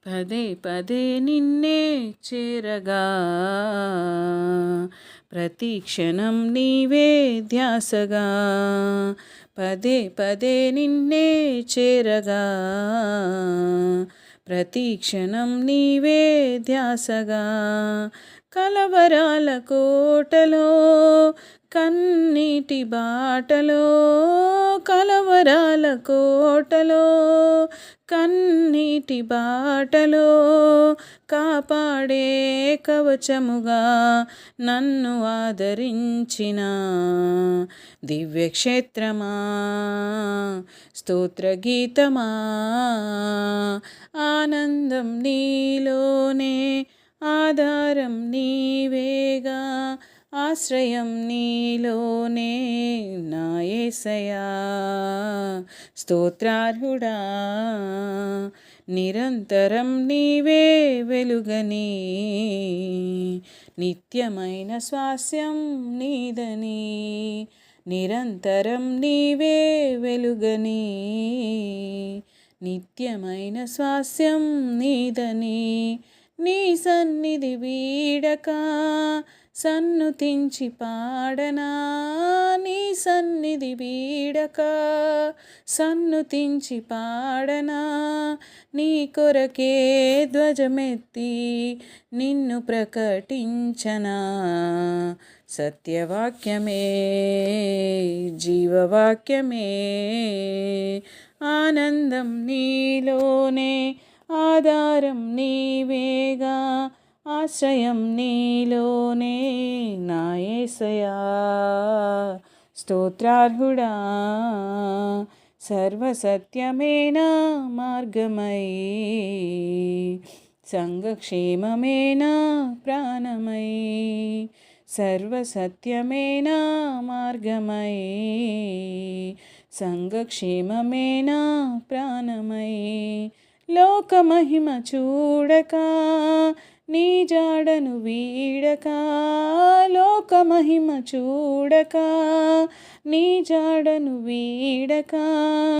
పదే పదే నిన్నే చేరగా ప్రతి క్షణం నీవే ధ్యాసగా పదే పదే నిన్నే చేరగా ప్రతి క్షణం నీవే ధ్యాసగా కలవరాల కోటలో కన్నీటి బాటలో కలవరాల కోటలో కన్నీటి బాటలో కాపాడే కవచముగా నన్ను ఆదరించిన దివ్యక్షేత్రమా స్తోత్రగీతమా ఆనందం నీలోనే ఆధారం నీవేగా ఆశ్రయం నీలోనే నా యేసయ్యా స్తోత్రార్హుడా నిరంతరం నీవే వెలుగని నిత్యమైన స్వాస్యం నీదని నిరంతరం నీవే వెలుగని నిత్యమైన స్వాస్యం నీదని నీ సన్నిధి వీడక సన్నుతించి పాడనా నీ సన్నిధి వీడక సన్నుతించి పాడనా నీ కొరకే ధ్వజమెత్తి నిన్ను ప్రకటించనా సత్యవాక్యమే జీవవాక్యమే ఆనందం నీలోనే ఆధారం నీవేగా ఆశ్రయం నీలోనే నా యేసయ్యా స్తోత్రార్హుడా సర్వసత్యమేనా మార్గమై సంఘక్షేమమేనా ప్రాణమై సర్వసత్యమేనా మార్గమై సంఘక్షేమమేనా ప్రాణమై లోకమహిమ చూడక నీ జాడను వీడక లోకమహిమ చూడక నీ జాడను వీడక